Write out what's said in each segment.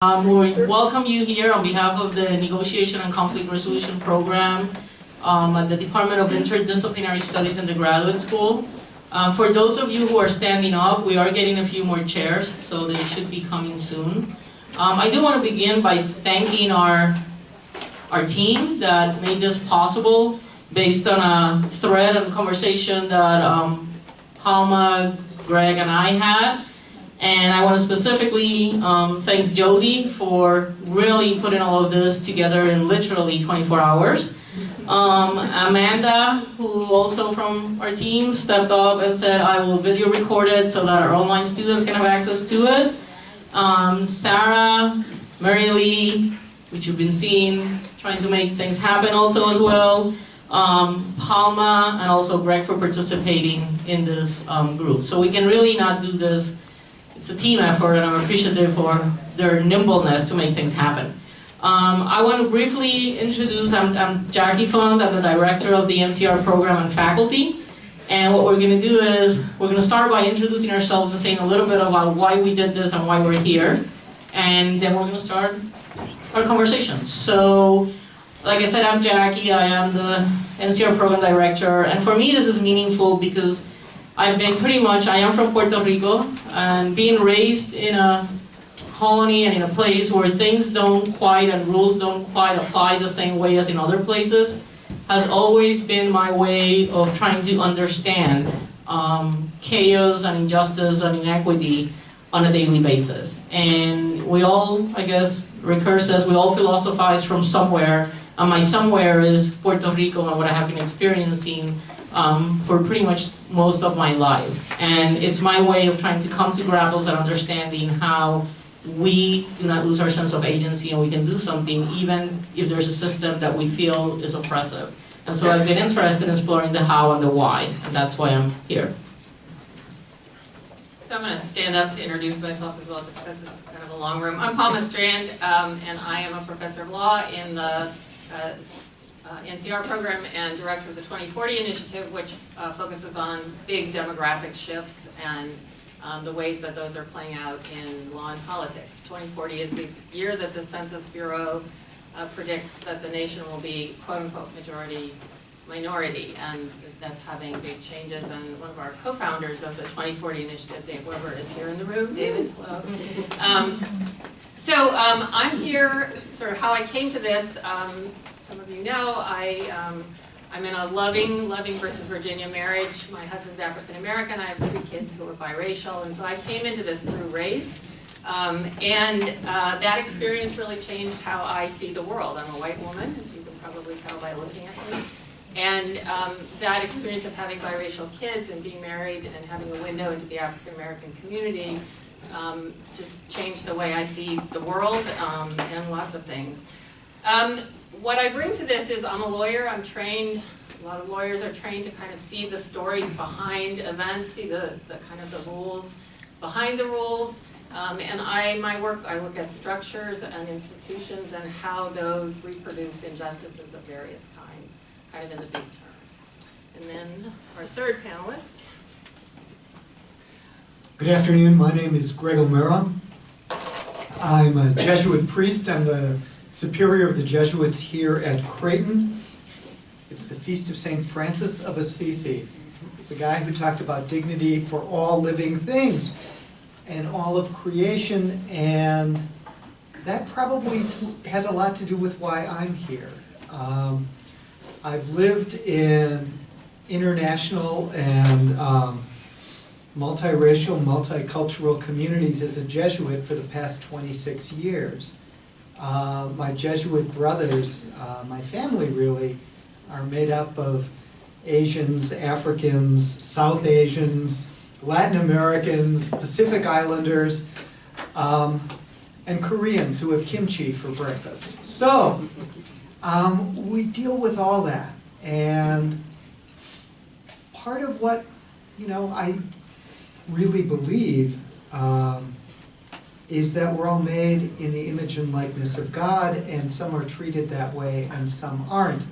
We welcome you here on behalf of the Negotiation and Conflict Resolution Program at the Department of Interdisciplinary Studies in the Graduate School. For those of you who are standing up, we are getting a few more chairs, so they should be coming soon. I do want to begin by thanking our team that made this possible based on a thread and conversation that Palma, Greg, and I had. And I want to specifically thank Jody for really putting all of this together in literally 24 hours. Amanda, who also from our team, stepped up and said, I will video record it so that our online students can have access to it. Sarah, Mary Lee, which you've been seeing, trying to make things happen also as well. Palma, and also Greg for participating in this group. So we can really not do this. It's a team effort, and I'm appreciative for their nimbleness to make things happen. I want to briefly introduce, I'm Jackie Font, I'm the director of the NCR program and faculty. And what we're going to do is, we're going to start by introducing ourselves and saying a little bit about why we did this and why we're here. And then we're going to start our conversation. So, like I said, I'm Jackie, I am the NCR program director. And for me, this is meaningful because I am from Puerto Rico, and being raised in a colony and in a place where things don't quite, and rules don't quite apply the same way as in other places, has always been my way of trying to understand chaos and injustice and inequity on a daily basis. And we all, I guess, Ricker says, we all philosophize from somewhere, and my somewhere is Puerto Rico and what I have been experiencing for pretty much most of my life. And it's my way of trying to come to grapples and understanding how we do not lose our sense of agency and we can do something even if there's a system that we feel is oppressive. And so I've been interested in exploring the how and the why, and that's why I'm here. So I'm going to stand up to introduce myself as well, just because it's kind of a long room. I'm Palma Strand, and I am a professor of law in the NCR program and director of the 2040 initiative, which focuses on big demographic shifts and the ways that those are playing out in law and politics. 2040 is the year that the Census Bureau predicts that the nation will be quote-unquote majority minority, and that's having big changes. And one of our co-founders of the 2040 initiative, Dave Weber, is here in the room. David, hello. I'm here, sort of how I came to this. Some of you know, I'm in a loving versus Virginia marriage. My husband's African American. I have 3 kids who are biracial, and so I came into this through race. That experience really changed how I see the world. I'm a white woman, as you can probably tell by looking at me. And that experience of having biracial kids and being married and having a window into the African American community just changed the way I see the world and lots of things. What I bring to this is I'm a lawyer, I'm trained, a lot of lawyers are trained to kind of see the stories behind events, see the kind of the rules behind the rules. My work, I look at structures and institutions and how those reproduce injustices of various kinds, kind of in the big term. And then our third panelist. Good afternoon, my name is Greg O'Meara. I'm a Jesuit priest. I'm the superior of the Jesuits here at Creighton. It's the Feast of St. Francis of Assisi, the guy who talked about dignity for all living things and all of creation, and that probably has a lot to do with why I'm here. I've lived in international and multiracial, multicultural communities as a Jesuit for the past 26 years. My Jesuit brothers, my family really, are made up of Asians, Africans, South Asians, Latin Americans, Pacific Islanders, and Koreans who have kimchi for breakfast. So, we deal with all that. And part of what, I really believe is that we're all made in the image and likeness of God, and some are treated that way and some aren't.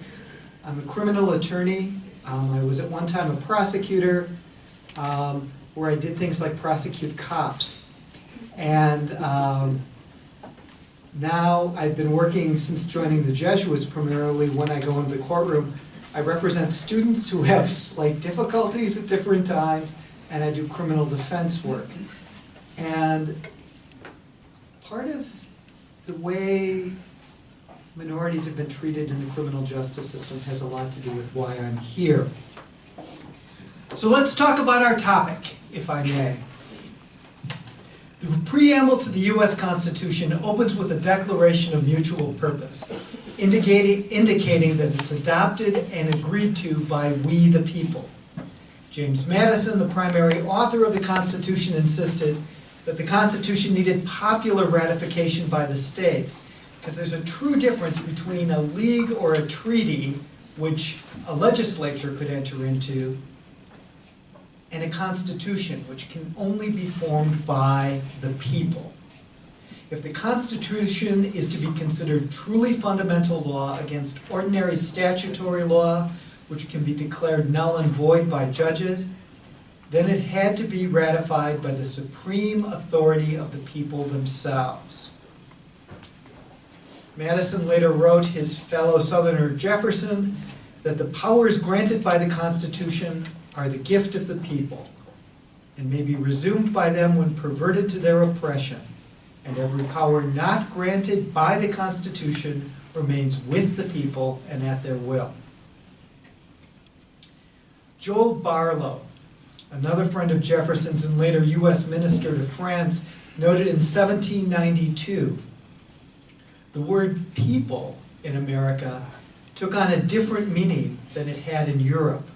I'm a criminal attorney. I was at one time a prosecutor, where I did things like prosecute cops. And Now, I've been working since joining the Jesuits, primarily when I go into the courtroom. I represent students who have slight difficulties at different times, and I do criminal defense work. And part of the way minorities have been treated in the criminal justice system has a lot to do with why I'm here. So let's talk about our topic, if I may. The preamble to the U.S. Constitution opens with a declaration of mutual purpose, indicating that it's adopted and agreed to by we the people. James Madison, the primary author of the Constitution, insisted that the Constitution needed popular ratification by the states, because there's a true difference between a league or a treaty, which a legislature could enter into, and a constitution, which can only be formed by the people. If the Constitution is to be considered truly fundamental law against ordinary statutory law, which can be declared null and void by judges, then it had to be ratified by the supreme authority of the people themselves. Madison later wrote his fellow Southerner Jefferson that the powers granted by the Constitution are the gift of the people, and may be resumed by them when perverted to their oppression, and every power not granted by the Constitution remains with the people and at their will. Joel Barlow, another friend of Jefferson's and later U.S. minister to France, noted in 1792, the word people in America took on a different meaning than it had in Europe.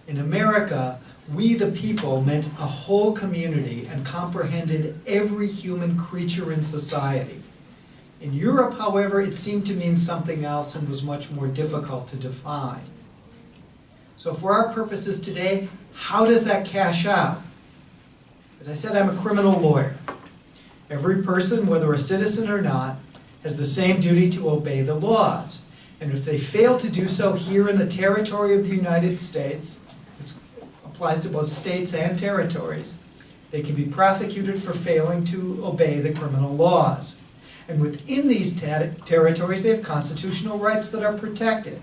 In America, we the people meant a whole community and comprehended every human creature in society. In Europe, however, it seemed to mean something else and was much more difficult to define. So for our purposes today, how does that cash out? As I said, I'm a criminal lawyer. Every person, whether a citizen or not, has the same duty to obey the laws. And if they fail to do so here in the territory of the United States, this applies to both states and territories, they can be prosecuted for failing to obey the criminal laws. And within these territories, they have constitutional rights that are protected.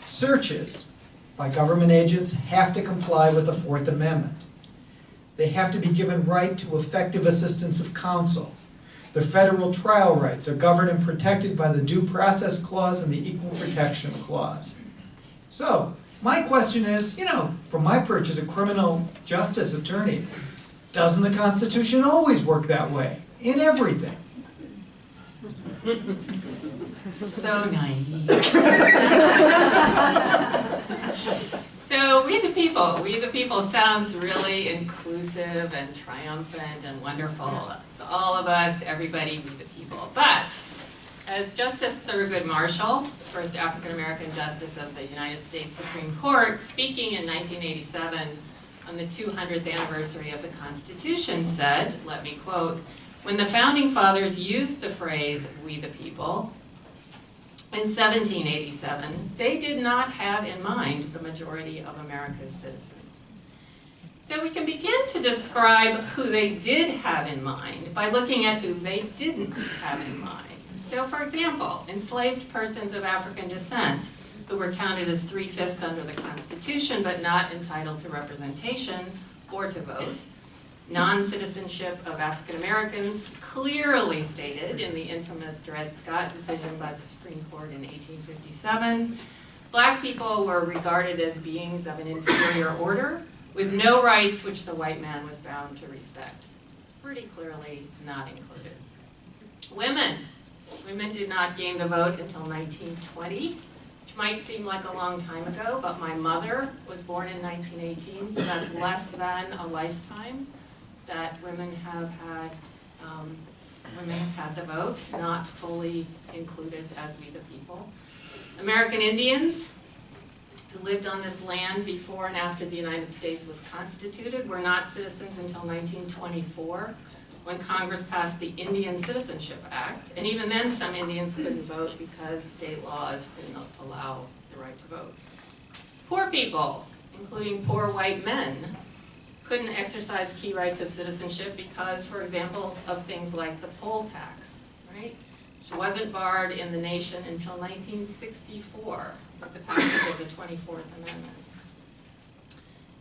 Searches by government agents have to comply with the Fourth Amendment. They have to be given right to effective assistance of counsel. Their federal trial rights are governed and protected by the Due Process Clause and the Equal Protection Clause. So, my question is, from my perch as a criminal justice attorney, doesn't the Constitution always work that way? In everything? So naive. So we the people sounds really inclusive and triumphant and wonderful. It's all of us, everybody, we the people. But as Justice Thurgood Marshall, first African-American Justice of the United States Supreme Court, speaking in 1987 on the 200th anniversary of the Constitution said, let me quote, "When the Founding Fathers used the phrase, we the people, in 1787, they did not have in mind the majority of America's citizens." So we can begin to describe who they did have in mind by looking at who they didn't have in mind. So for example, enslaved persons of African descent who were counted as 3/5 under the Constitution but not entitled to representation or to vote. Non-citizenship of African Americans, clearly stated in the infamous Dred Scott decision by the Supreme Court in 1857. Black people were regarded as beings of an inferior order with no rights which the white man was bound to respect. Pretty clearly not included. Women did not gain the vote until 1920, which might seem like a long time ago, but my mother was born in 1918, so that's less than a lifetime that women have had the vote, not fully included as we the people. American Indians, who lived on this land before and after the United States was constituted, were not citizens until 1924, when Congress passed the Indian Citizenship Act. And even then, some Indians couldn't vote because state laws didn't allow the right to vote. Poor people, including poor white men, couldn't exercise key rights of citizenship because, for example, of things like the poll tax, right? She wasn't barred in the nation until 1964 with the passage of the 24th Amendment.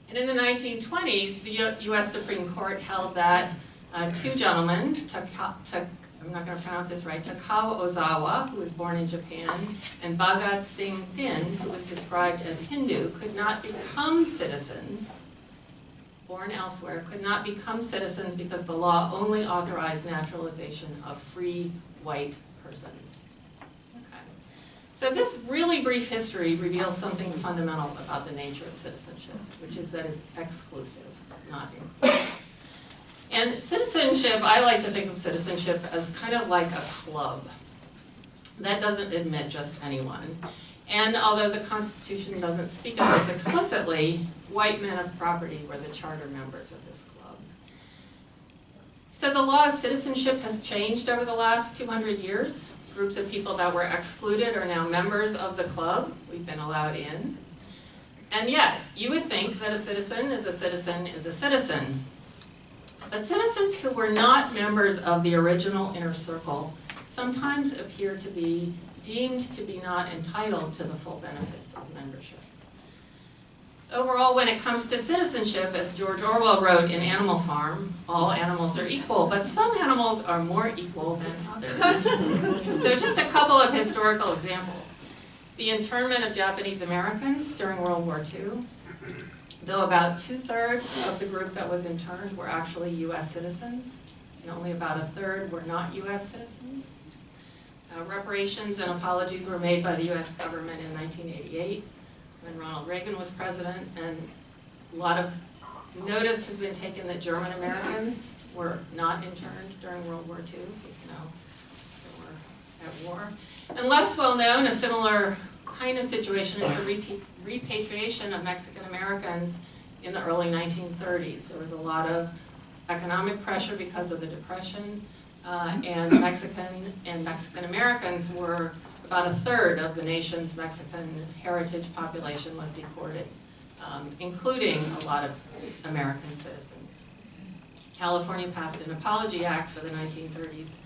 And in the 1920s, the U.S. Supreme Court held that two gentlemen, I'm not going to pronounce this right, Takao Ozawa, who was born in Japan, and Bhagat Singh Thind, who was described as Hindu, could not become citizens, born elsewhere, could not become citizens because the law only authorized naturalization of free white persons. Okay. So this really brief history reveals something fundamental about the nature of citizenship, which is that it's exclusive, not inclusive. And citizenship, I like to think of citizenship as kind of like a club. That doesn't admit just anyone. And although the Constitution doesn't speak of this explicitly, white men of property were the charter members of this club. So the law of citizenship has changed over the last 200 years. Groups of people that were excluded are now members of the club. We've been allowed in. And yet, you would think that a citizen is a citizen is a citizen. But citizens who were not members of the original inner circle sometimes appear to be deemed to be not entitled to the full benefits of membership. Overall, when it comes to citizenship, as George Orwell wrote in Animal Farm, all animals are equal, but some animals are more equal than others. So just a couple of historical examples. The internment of Japanese Americans during World War II. Though about 2/3 of the group that was interned were actually U.S. citizens, and only about 1/3 were not U.S. citizens. Reparations and apologies were made by the U.S. government in 1988 when Ronald Reagan was president, and a lot of notice has been taken that German Americans were not interned during World War II, even though they were at war. And less well known, a similar kind of situation is the repatriation of Mexican Americans in the early 1930s. There was a lot of economic pressure because of the Depression, and Mexican Americans were about 1/3 of the nation's Mexican heritage population was deported, including a lot of American citizens. California passed an Apology Act for the 1930s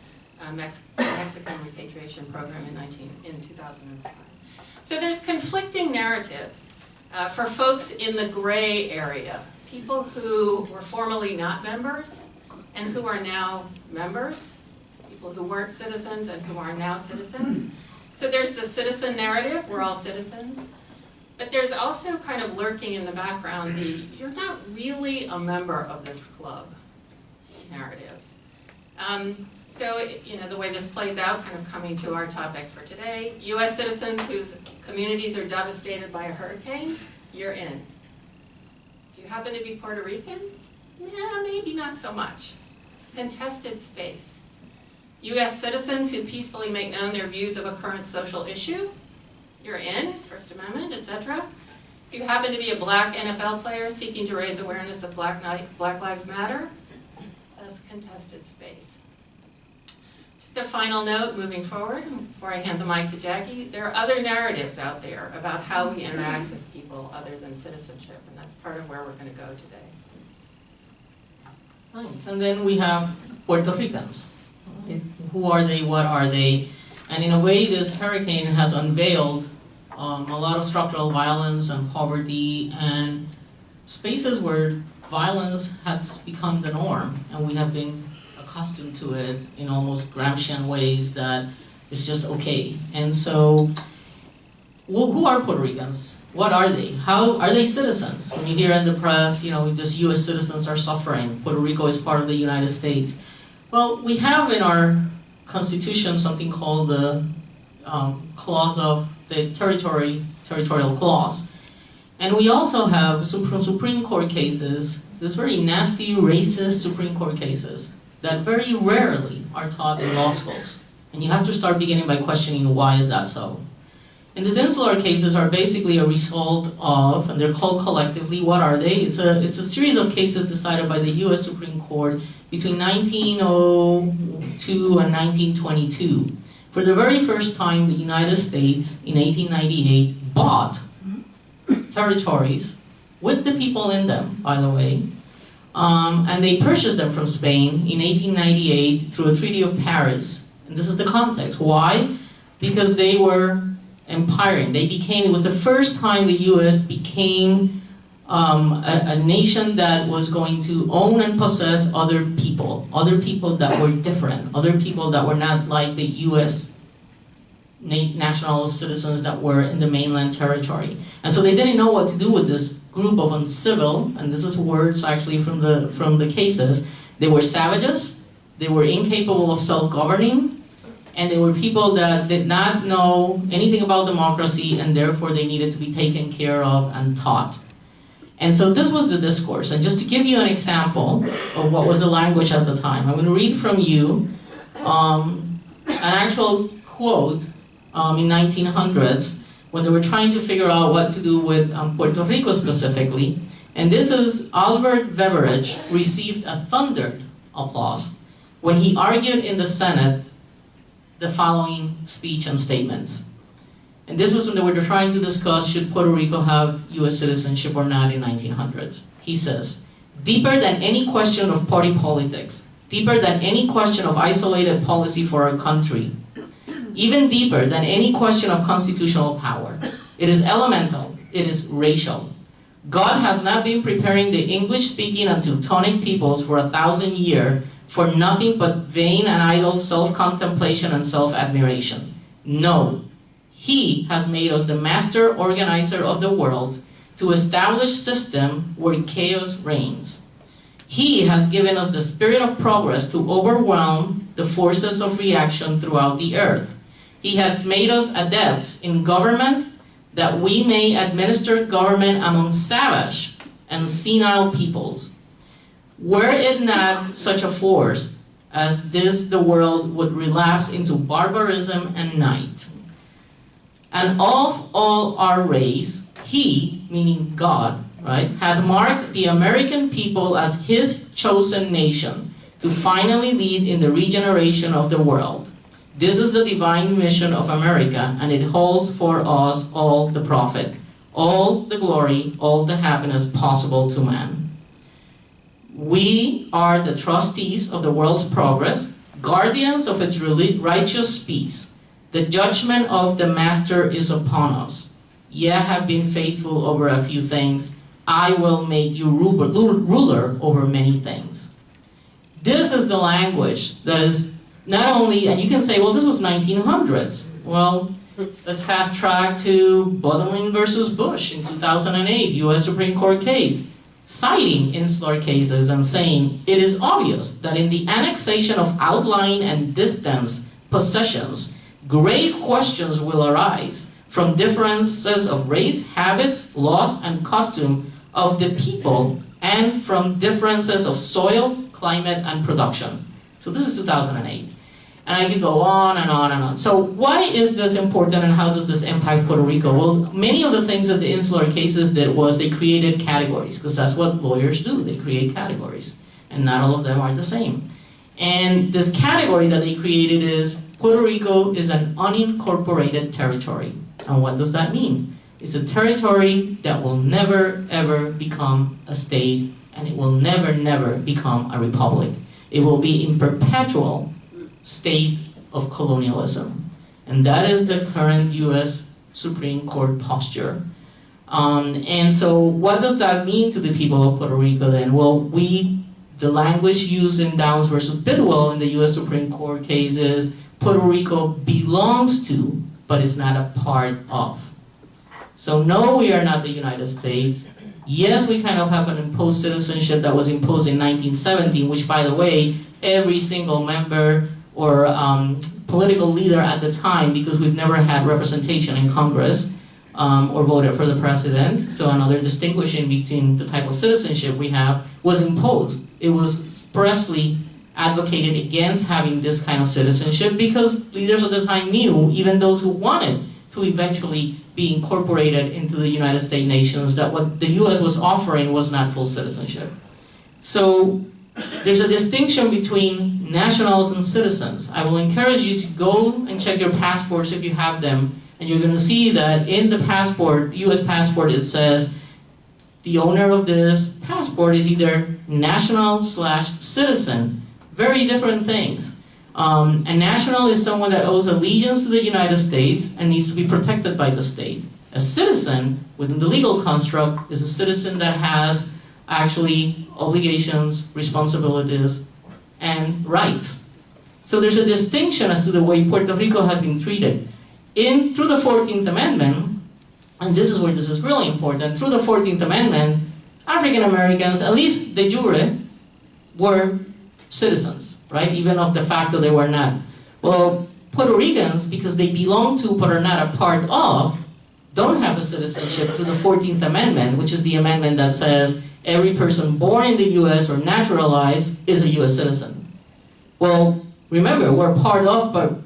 Mexican repatriation program in 2005. So there's conflicting narratives for folks in the gray area, people who were formerly not members and who are now members, people who weren't citizens and who are now citizens. So there's the citizen narrative, we're all citizens, but there's also kind of lurking in the background the you're not really a member of this club narrative. So, the way this plays out, kind of coming to our topic for today, U.S. citizens whose communities are devastated by a hurricane, you're in. If you happen to be Puerto Rican, maybe not so much. It's a contested space. U.S. citizens who peacefully make known their views of a current social issue, you're in, First Amendment, etc. If you happen to be a black NFL player seeking to raise awareness of Black Lives Matter, that's contested space. Just a final note moving forward, before I hand the mic to Jackie, there are other narratives out there about how we interact with people other than citizenship, and that's part of where we're going to go today. Thanks. And then we have Puerto Ricans. Who are they? What are they? And in a way, this hurricane has unveiled a lot of structural violence and poverty and spaces where violence has become the norm, and we have been accustomed to it in almost Gramscian ways that it's just okay. And so, who are Puerto Ricans? What are they? How are they citizens? When you hear in the press, just U.S. citizens are suffering. Puerto Rico is part of the United States. Well, we have in our Constitution something called the clause of the territorial clause. And we also have Supreme Court cases, this very nasty, racist Supreme Court cases that very rarely are taught in law schools. And you have to start beginning by questioning why is that so. And these insular cases are basically a result of, and they're called collectively, what are they? It's a series of cases decided by the U.S. Supreme Court between 1902 and 1922. For the very first time, the United States, in 1898, bought territories with the people in them, by the way, and they purchased them from Spain in 1898 through a Treaty of Paris, And this is the context. Why? Because they were empiring. It was the first time the US became a nation that was going to own and possess other people that were different, other people that were not like the US national citizens that were in the mainland territory. And so they didn't know what to do with this group of uncivil, and this is words actually from the cases. They were savages, they were incapable of self-governing, and they were people that did not know anything about democracy, and therefore they needed to be taken care of and taught. And so this was the discourse. And just to give you an example of what was the language at the time, I'm going to read from you an actual quote in 1900s when they were trying to figure out what to do with Puerto Rico specifically. And this is Albert Beveridge received a thundered applause when he argued in the Senate the following speech and statements. And this was when they were trying to discuss should Puerto Rico have US citizenship or not in 1900s. He says, "Deeper than any question of party politics, deeper than any question of isolated policy for our country, even deeper than any question of constitutional power, it is elemental, it is racial. God has not been preparing the English-speaking and Teutonic peoples for 1,000 years for nothing but vain and idle self-contemplation and self-admiration. No. He has made us the master organizer of the world to establish a system where chaos reigns. He has given us the spirit of progress to overwhelm the forces of reaction throughout the earth. He has made us adepts in government that we may administer government among savage and senile peoples. Were it not such a force as this, the world would relapse into barbarism and night. And of all our race, he," meaning God, right, "has marked the American people as his chosen nation to finally lead in the regeneration of the world. This is the divine mission of America, and it holds for us all the profit, all the glory, all the happiness possible to man. We are the trustees of the world's progress, guardians of its righteous peace. The judgment of the Master is upon us. Ye have been faithful over a few things. I will make you ruler over many things." This is the language that is not only, and you can say, well, this was 1900s. Well, let's fast track to Baldwin versus Bush in 2008, U.S. Supreme Court case, citing insular cases and saying, "It is obvious that in the annexation of outlying and distant possessions, grave questions will arise from differences of race, habits, laws, and custom of the people, and from differences of soil, climate, and production." So this is 2008. And I could go on and on and on. So why is this important and how does this impact Puerto Rico? Well, many of the things that the insular cases did was they created categories, because that's what lawyers do. They create categories. And not all of them are the same. And this category that they created is Puerto Rico is an unincorporated territory. And what does that mean? It's a territory that will never, ever become a state, and it will never, never become a republic. It will be in perpetual state of colonialism. And that is the current U.S. Supreme Court posture. And so what does that mean to the people of Puerto Rico then? Well, the language used in Downs versus Bidwell in the U.S. Supreme Court case is Puerto Rico belongs to, but is not a part of. So no, we are not the United States. Yes, we kind of have an imposed citizenship that was imposed in 1917, which, by the way, every single member or political leader at the time, because we've never had representation in Congress or voted for the president, so another distinguishing between the type of citizenship we have, was imposed. It was expressly advocated against having this kind of citizenship because leaders at the time knew, even those who wanted to eventually be incorporated into the United States nations, that what the U.S. was offering was not full citizenship. So there's a distinction between nationals and citizens. I will encourage you to go and check your passports if you have them, and you're going to see that in the passport, U.S. passport, it says the owner of this passport is either national/citizen. Very different things. A national is someone that owes allegiance to the United States and needs to be protected by the state. A citizen, within the legal construct, is a citizen that has actually obligations, responsibilities, and rights. So there's a distinction as to the way Puerto Rico has been treated. Through the 14th Amendment, and this is where this is really important, through the 14th Amendment, African Americans, at least de jure, were citizens, right? Even of the fact that they were not. Well, Puerto Ricans, because they belong to but are not a part of, don't have a citizenship through the 14th Amendment, which is the amendment that says every person born in the US or naturalized is a US citizen. Well, remember, we're part of, but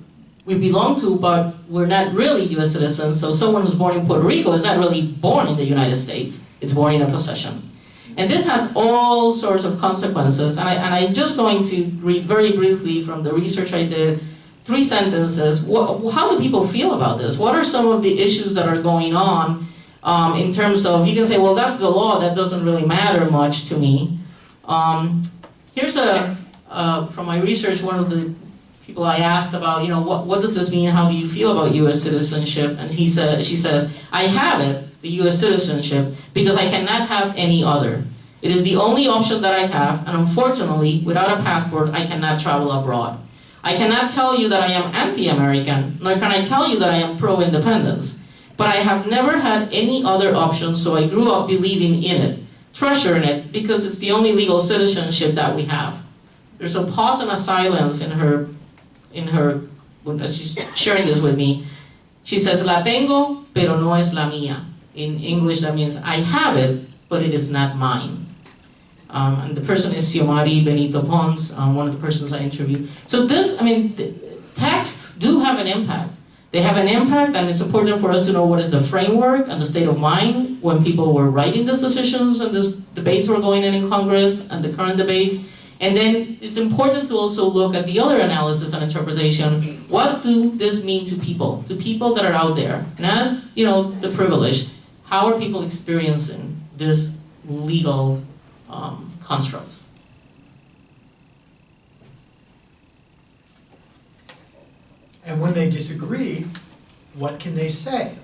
we belong to, but we're not really US citizens, so someone who's born in Puerto Rico is not really born in the United States, it's born in a possession. And this has all sorts of consequences, and I'm just going to read very briefly from the research I did, 3 sentences. How do people feel about this? What are some of the issues that are going on in terms of, you can say, well, that's the law, that doesn't really matter much to me. Here's from my research, one of the people I asked about, what does this mean? How do you feel about U.S. citizenship? And she says, I have it, the U.S. citizenship, because I cannot have any other. It is the only option that I have, and unfortunately, without a passport, I cannot travel abroad. I cannot tell you that I am anti-American, nor can I tell you that I am pro-independence. But I have never had any other option, so I grew up believing in it, treasuring it, because it's the only legal citizenship that we have. There's a pause and a silence in her, as she's sharing this with me. She says, La tengo, pero no es la mía. In English, that means I have it, but it is not mine. And the person is Xiomari Benito Pons, one of the persons I interviewed. So this, texts do have an impact. They have an impact, and it's important for us to know what is the framework and the state of mind when people were writing these decisions and these debates were going in Congress and the current debates. And then it's important to also look at the other analysis and interpretation. What do this mean to people that are out there? Not, the privileged. How are people experiencing this legal constructs? And when they disagree, what can they say?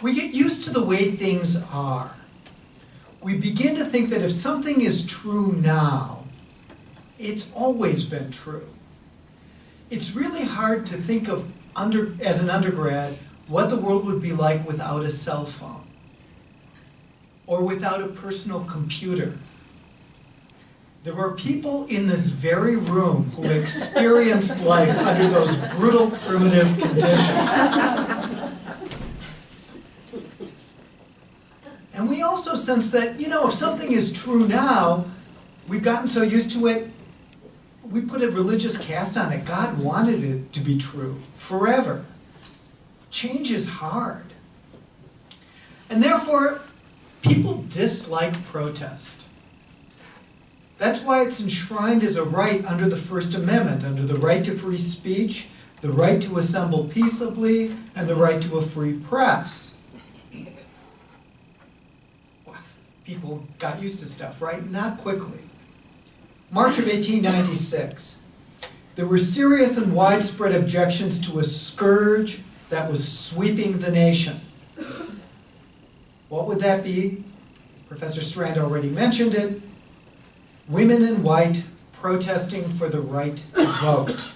We get used to the way things are. We begin to think that if something is true now, it's always been true. It's really hard to think of, as an undergrad, what the world would be like without a cell phone or without a personal computer. There were people in this very room who experienced life under those brutal, primitive conditions. And we also sense that, if something is true now, we've gotten so used to it, we put a religious cast on it. God wanted it to be true forever. Change is hard. And therefore, people dislike protest. That's why it's enshrined as a right under the First Amendment, under the right to free speech, the right to assemble peaceably, and the right to a free press. People got used to stuff, right? Not quickly. March of 1896. There were serious and widespread objections to a scourge that was sweeping the nation. What would that be? Professor Strand already mentioned it. Women in white protesting for the right to vote.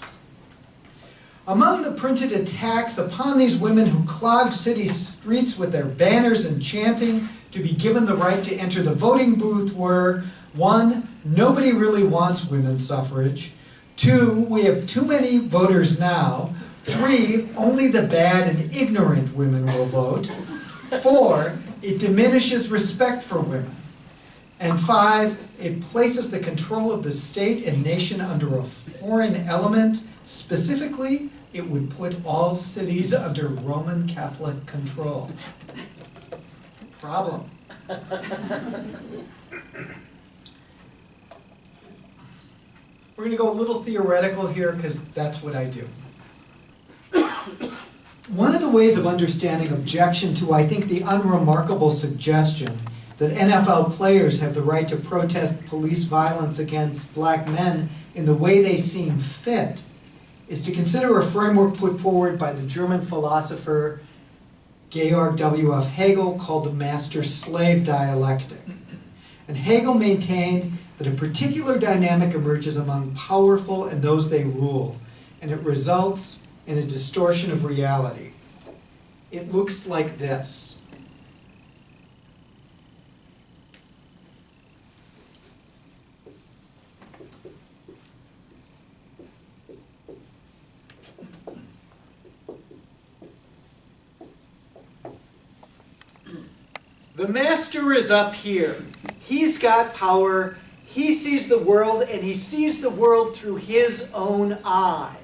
Among the printed attacks upon these women who clogged city streets with their banners and chanting to be given the right to enter the voting booth were, 1, nobody really wants women's suffrage. 2, we have too many voters now. 3, only the bad and ignorant women will vote. 4, it diminishes respect for women. And 5, it places the control of the state and nation under a foreign element. Specifically, it would put all cities under Roman Catholic control. Problem. We're going to go a little theoretical here because that's what I do. One of the ways of understanding objection to, I think, the unremarkable suggestion that NFL players have the right to protest police violence against black men in the way they seem fit is to consider a framework put forward by the German philosopher Georg W.F. Hegel called the master-slave dialectic. And Hegel maintained that a particular dynamic emerges among powerful and those they rule, and it results in a distortion of reality. It looks like this. The master is up here. He's got power. He sees the world, and he sees the world through his own eyes.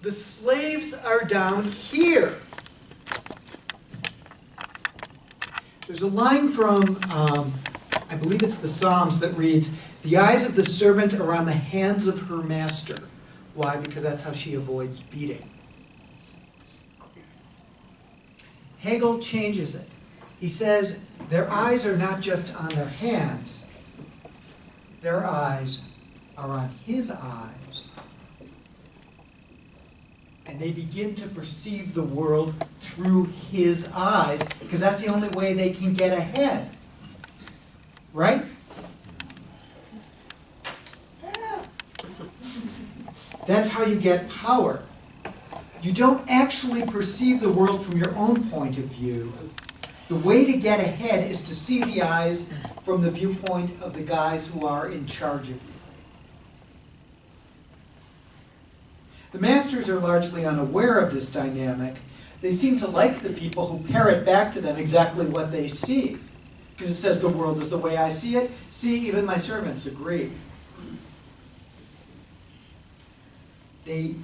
The slaves are down here. There's a line from, I believe it's the Psalms, that reads, "The eyes of the servant are on the hands of her master." Why? Because that's how she avoids beating. Hegel changes it. He says, their eyes are not just on their hands. Their eyes are on his eyes. And they begin to perceive the world through his eyes, because that's the only way they can get ahead. Right? Yeah. That's how you get power. You don't actually perceive the world from your own point of view. The way to get ahead is to see the eyes from the viewpoint of the guys who are in charge of you. The masters are largely unaware of this dynamic. They seem to like the people who parrot back to them exactly what they see. Because it says the world is the way I see it. See, even my servants agree. They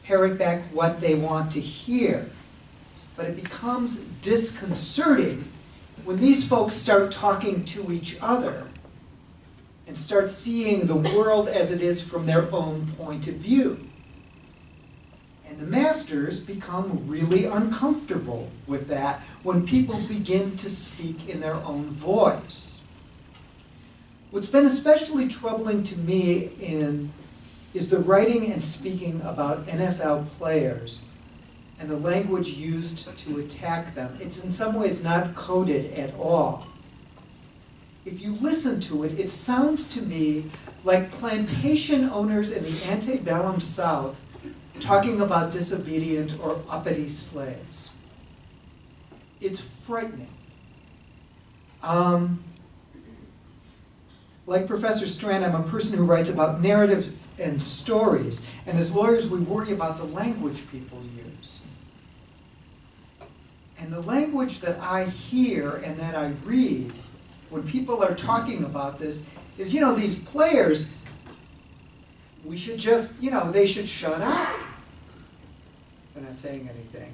parrot back what they want to hear. But it becomes disconcerting when these folks start talking to each other and start seeing the world as it is from their own point of view. And the masters become really uncomfortable with that when people begin to speak in their own voice. What's been especially troubling to me is the writing and speaking about NFL players and the language used to attack them. It's in some ways not coded at all. If you listen to it, it sounds to me like plantation owners in the antebellum South talking about disobedient or uppity slaves. It's frightening. Like Professor Strand, I'm a person who writes about narratives and stories, and as lawyers we worry about the language people use. And the language that I hear and that I read when people are talking about this is, these players, we should just, they should shut up. They're not saying anything.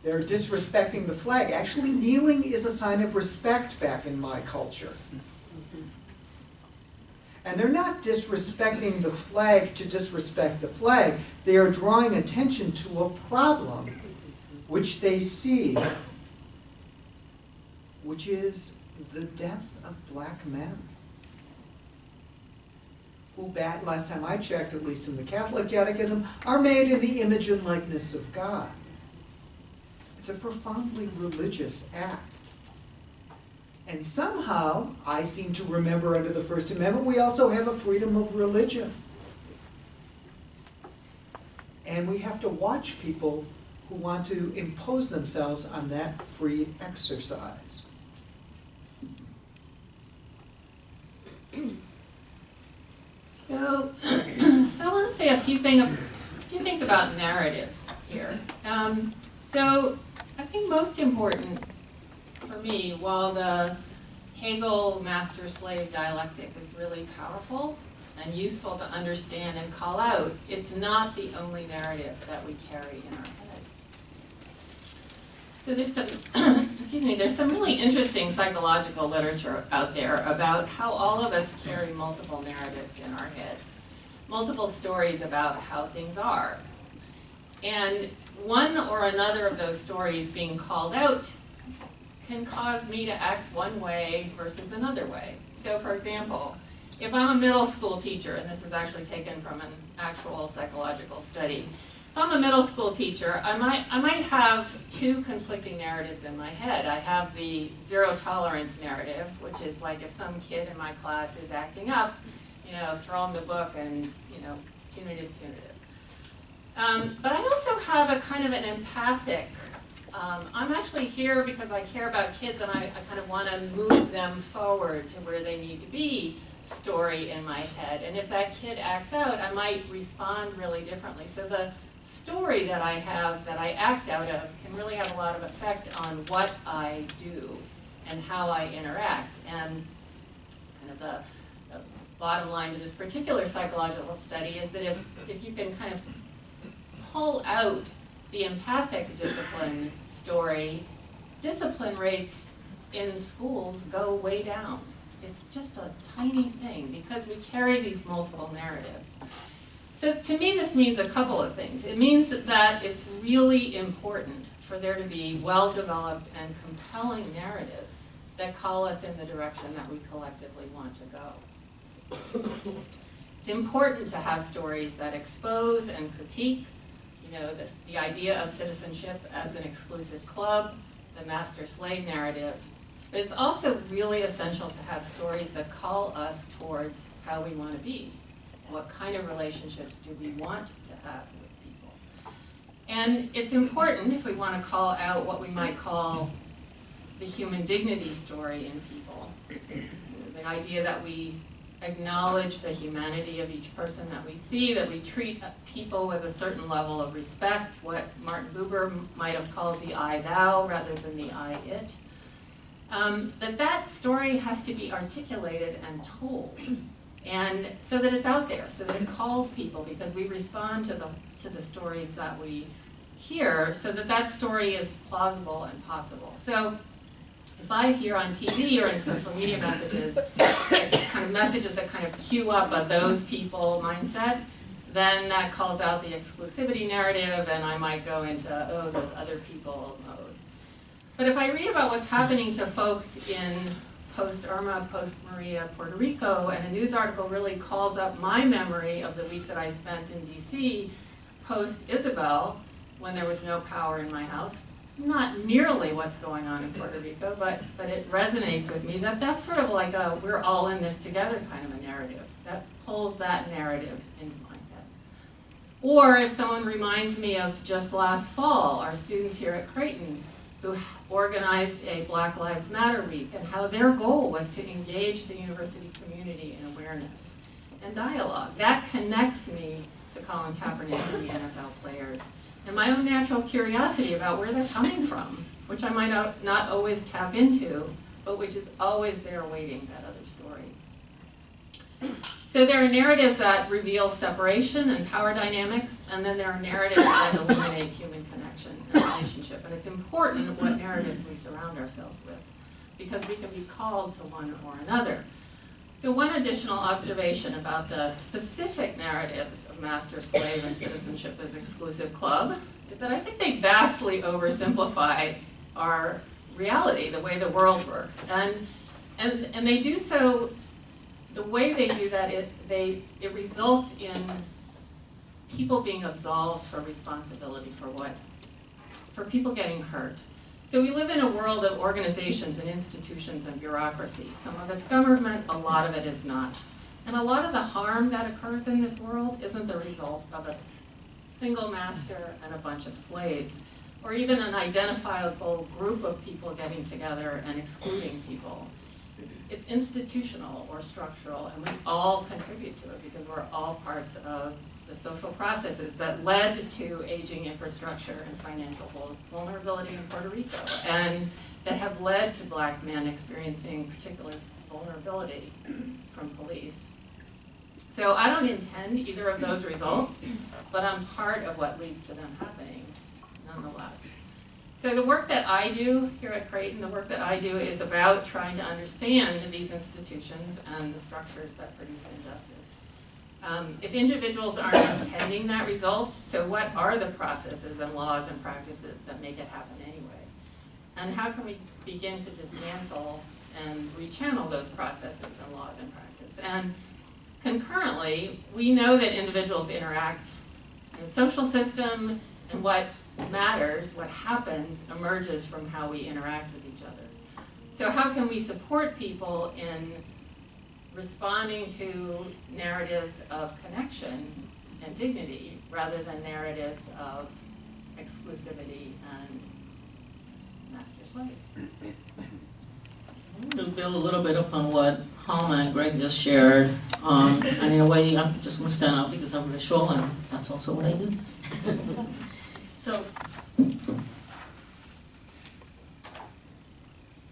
They're disrespecting the flag. Actually, kneeling is a sign of respect back in my culture. And they're not disrespecting the flag to disrespect the flag. They are drawing attention to a problem which they see, which is the death of black men. Who, last time I checked, at least in the Catholic Catechism, are made in the image and likeness of God. It's a profoundly religious act. And somehow, I seem to remember under the First Amendment, we also have a freedom of religion. And we have to watch people who want to impose themselves on that free exercise. So I want to say a few things about narratives here. So I think most important for me, while the Hegel master-slave dialectic is really powerful and useful to understand and call out, it's not the only narrative that we carry in our heads. So there's some, excuse me, there's some really interesting psychological literature out there about how all of us carry multiple narratives in our heads, multiple stories about how things are. And one or another of those stories being called out can cause me to act one way versus another way. So for example, if I'm a middle school teacher, and this is actually taken from an actual psychological study, if I'm a middle school teacher, I might have two conflicting narratives in my head. I have the zero tolerance narrative, which is like if some kid in my class is acting up, throw him the book and, punitive. But I also have a kind of an empathic, I'm actually here because I care about kids and I kind of want to move them forward to where they need to be story in my head. And if that kid acts out, I might respond really differently. So the story that I have, that I act out of, can really have a lot of effect on what I do and how I interact. And kind of the bottom line to this particular psychological study is that if you can kind of pull out the empathic discipline story, discipline rates in schools go way down. It's just a tiny thing because we carry these multiple narratives. So to me, this means a couple of things. It means that it's really important for there to be well-developed and compelling narratives that call us in the direction that we collectively want to go. It's important to have stories that expose and critique, the idea of citizenship as an exclusive club, the master-slave narrative. But it's also really essential to have stories that call us towards how we want to be. What kind of relationships do we want to have with people? And it's important if we want to call out what we might call the human dignity story in people. The idea that we acknowledge the humanity of each person that we see, that we treat people with a certain level of respect, what Martin Buber might have called the I-thou rather than the I-it. That story has to be articulated and told, and so that it's out there, so that it calls people, because we respond to the stories that we hear, so that story is plausible and possible. So if I hear on TV or in social media messages, kind of messages that kind of cue up a those people mindset, then that calls out the exclusivity narrative, and I might go into, oh, those other people mode. But if I read about what's happening to folks in post-Irma, post-Maria, Puerto Rico, and a news article really calls up my memory of the week that I spent in DC post-Isabel, when there was no power in my house, not nearly what's going on in Puerto Rico, but it resonates with me that that's sort of like a we're all in this together kind of a narrative. That pulls that narrative into my head. Or if someone reminds me of just last fall, our students here at Creighton who organized a Black Lives Matter week and how their goal was to engage the university community in awareness and dialogue. That connects me to Colin Kaepernick and the NFL players. And my own natural curiosity about where they're coming from, which I might not always tap into, but which is always there waiting, that other story. So there are narratives that reveal separation and power dynamics, and then there are narratives that illuminate human connection and relationship. And it's important what narratives we surround ourselves with, because we can be called to one or another. So one additional observation about the specific narratives of master, slave, and citizenship as exclusive club is that I think they vastly oversimplify our reality, the way the world works. And they do so, the way they do that, it results in people being absolved for responsibility for people getting hurt. So we live in a world of organizations and institutions and bureaucracy. Some of it's government, a lot of it is not. And a lot of the harm that occurs in this world isn't the result of a single master and a bunch of slaves, or even an identifiable group of people getting together and excluding people. It's institutional or structural, and we all contribute to it because we're all parts of the social processes that led to aging infrastructure and financial vulnerability in Puerto Rico, and that have led to Black men experiencing particular vulnerability from police. So I don't intend either of those results, but I'm part of what leads to them happening, nonetheless. So the work that I do here at Creighton, the work that I do is about trying to understand these institutions and the structures that produce injustice. If individuals aren't intending that result, so what are the processes and laws and practices that make it happen anyway? And how can we begin to dismantle and rechannel those processes and laws and practice? And concurrently, we know that individuals interact in a social system, and what matters, what happens, emerges from how we interact with each other. So how can we support people in responding to narratives of connection and dignity rather than narratives of exclusivity and master-slave? To build a little bit upon what Palma and Greg just shared, and in a way, I'm just going to stand up because I'm visual, and that's also what I do.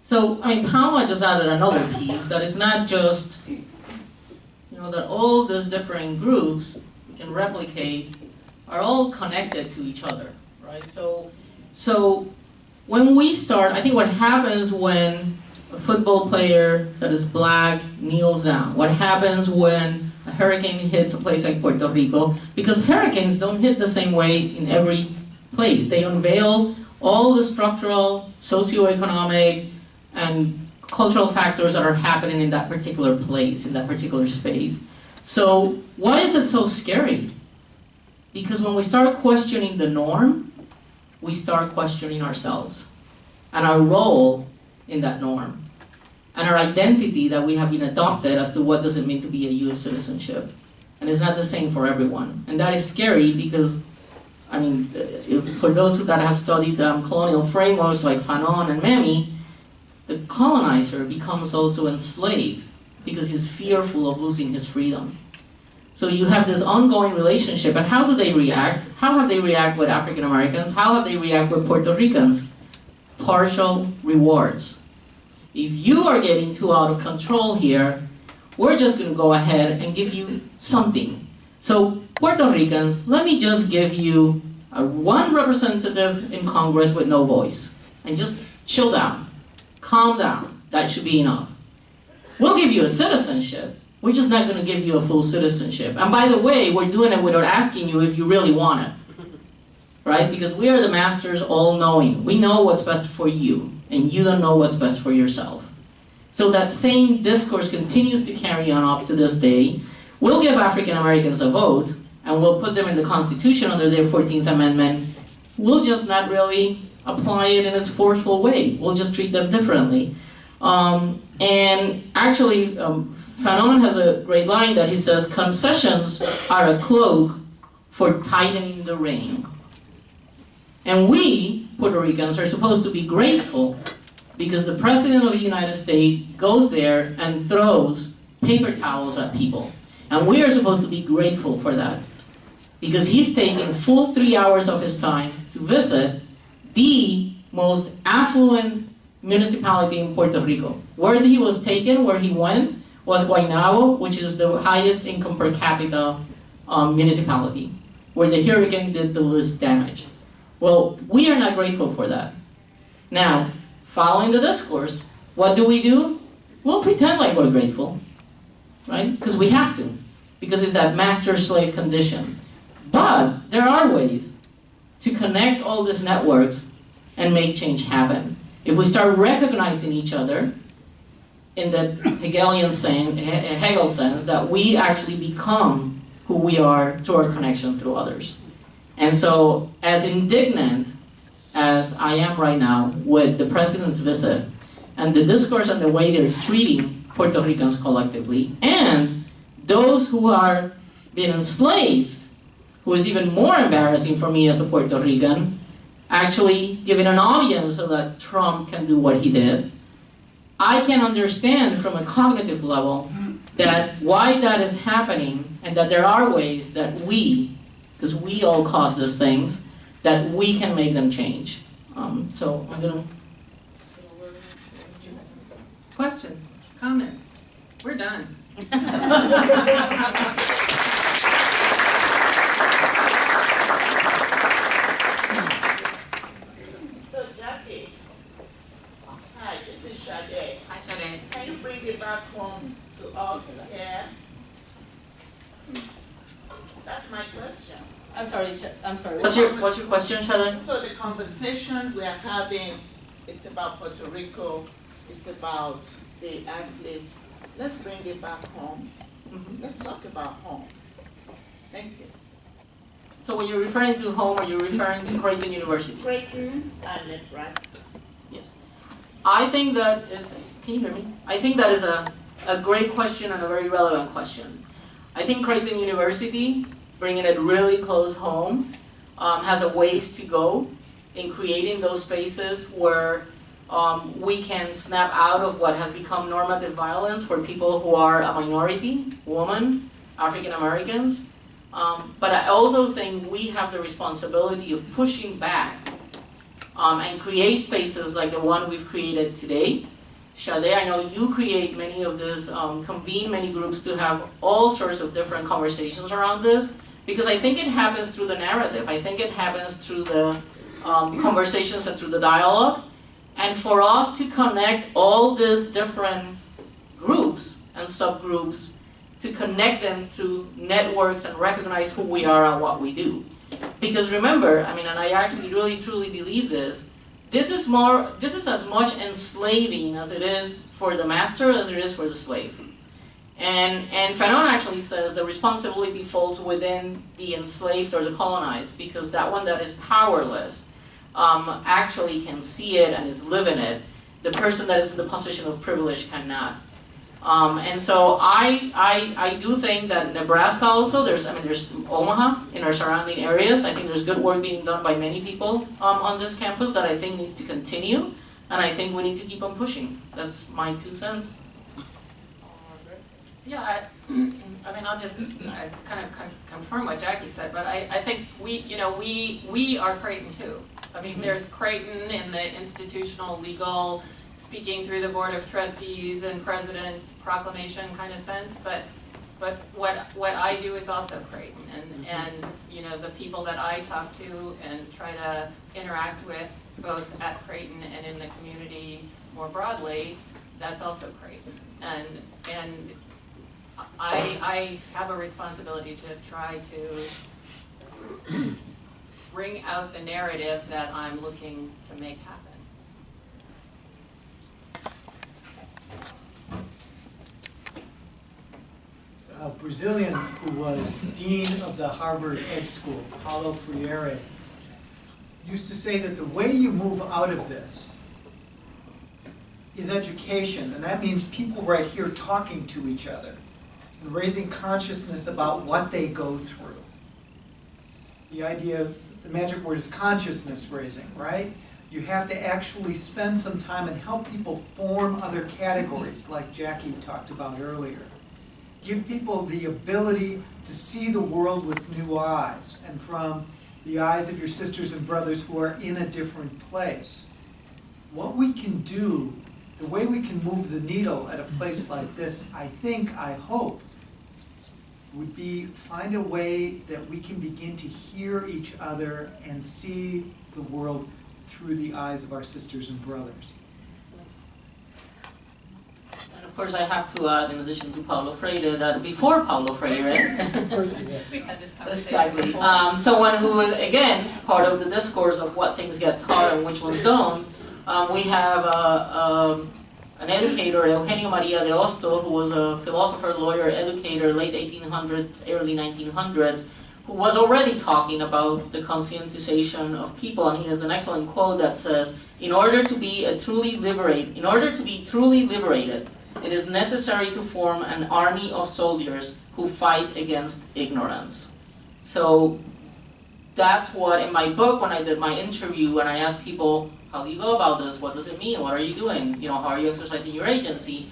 So, I mean, Palma just added another piece that is not just, that all these different groups we can replicate are all connected to each other, right? So when we start, I think what happens when a football player that is black kneels down, what happens when a hurricane hits a place like Puerto Rico, because hurricanes don't hit the same way in every place. They unveil all the structural, socioeconomic, and cultural factors that are happening in that particular place, in that particular space. So why is it so scary? Because when we start questioning the norm, we start questioning ourselves and our role in that norm and our identity that we have been adopted as to what does it mean to be a U.S. citizenship. And it's not the same for everyone. And that is scary because, I mean, for those that have studied colonial frameworks like Fanon and Mamie, the colonizer becomes also enslaved because he's fearful of losing his freedom. So you have this ongoing relationship, and how do they react? How have they react with African Americans? How have they react with Puerto Ricans? Partial rewards. If you are getting too out of control here, we're just going to go ahead and give you something. So Puerto Ricans, let me just give you one representative in Congress with no voice, and just chill down. Calm down. That should be enough. We'll give you a citizenship. We're just not going to give you a full citizenship. And by the way, we're doing it without asking you if you really want it. Right? Because we are the masters all-knowing. We know what's best for you, and you don't know what's best for yourself. So that same discourse continues to carry on up to this day. We'll give African Americans a vote, and we'll put them in the Constitution under their 14th Amendment. We'll just not really apply it in its forceful way. We'll just treat them differently. And actually, Fanon has a great line that he says, concessions are a cloak for tightening the rein. And we, Puerto Ricans, are supposed to be grateful because the President of the United States goes there and throws paper towels at people. And we are supposed to be grateful for that because he's taking full 3 hours of his time to visit the most affluent municipality in Puerto Rico. Where he was taken, where he went, was Guaynabo, which is the highest income per capita municipality, where the hurricane did the least damage. Well, we are not grateful for that. Now, following the discourse, what do? We'll pretend like we're grateful, right? Because we have to, because it's that master-slave condition. But there are ways to connect all these networks and make change happen. If we start recognizing each other in the Hegel sense that we actually become who we are through our connection through others. And so, as indignant as I am right now with the president's visit and the discourse and the way they're treating Puerto Ricans collectively, and those who are being enslaved, who is even more embarrassing for me as a Puerto Rican, actually giving an audience so that Trump can do what he did, I can understand from a cognitive level that why that is happening and that there are ways that we, because we all cause these things, that we can make them change. So I'm going to... Questions? Comments? We're done. So That's my question. I'm sorry. What's your question, Charlotte? So the conversation we are having is about Puerto Rico, it's about the athletes. Let's bring it back home. Let's talk about home. Thank you. So when you're referring to home, are you referring to Creighton University? Creighton and Nebraska. Yes. I think that is, can you hear me? I think that is a great question and a very relevant question. I think Creighton University, bringing it really close home, has a ways to go in creating those spaces where we can snap out of what has become normative violence for people who are a minority, women, African Americans. But I also think we have the responsibility of pushing back and create spaces like the one we've created today. Sade, I know you create many of this, convene many groups to have all sorts of different conversations around this, because I think it happens through the narrative. I think it happens through the conversations and through the dialogue. And for us to connect all these different groups and subgroups, to connect them through networks and recognize who we are and what we do. Because remember, I mean, and I actually really truly believe this, this is as much enslaving as it is for the master as it is for the slave. And Fanon actually says the responsibility falls within the enslaved or the colonized, because that one that is powerless actually can see it and is living it. The person that is in the position of privilege cannot. And so I do think that Nebraska also, there's Omaha in our surrounding areas. I think there's good work being done by many people on this campus that I think needs to continue, and I think we need to keep on pushing. That's my 2 cents. Yeah, I mean, I'll just kind of confirm what Jackie said, but I think we are Creighton too. I mean, there's Creighton in the institutional, legal, speaking through the Board of Trustees and President proclamation kind of sense, but what I do is also Creighton, and the people that I talk to and try to interact with both at Creighton and in the community more broadly, that's also Creighton, and I have a responsibility to try to bring out the narrative that I'm looking to make happen. A Brazilian who was dean of the Harvard Ed School, Paulo Freire, used to say that the way you move out of this is education, and that means people right here talking to each other and raising consciousness about what they go through. The idea, the magic word is consciousness raising, right? You have to actually spend some time and help people form other categories, like Jackie talked about earlier. Give people the ability to see the world with new eyes, and from the eyes of your sisters and brothers who are in a different place. What we can do, the way we can move the needle at a place like this, I hope, would be find a way that we can begin to hear each other and see the world through the eyes of our sisters and brothers. And of course I have to add, in addition to Paulo Freire, that before Paulo Freire, We've had this conversation exactly, before. someone who, again, part of the discourse of what things get taught and which ones don't, we have an educator, Eugenio Maria de Hosto, who was a philosopher, lawyer, educator, late 1800s, early 1900s, who was already talking about the conscientization of people, and he has an excellent quote that says, in order to be truly liberated, it is necessary to form an army of soldiers who fight against ignorance. So that's what, in my book, when I did my interview, when I asked people, how do you go about this? What does it mean? What are you doing? How are you exercising your agency?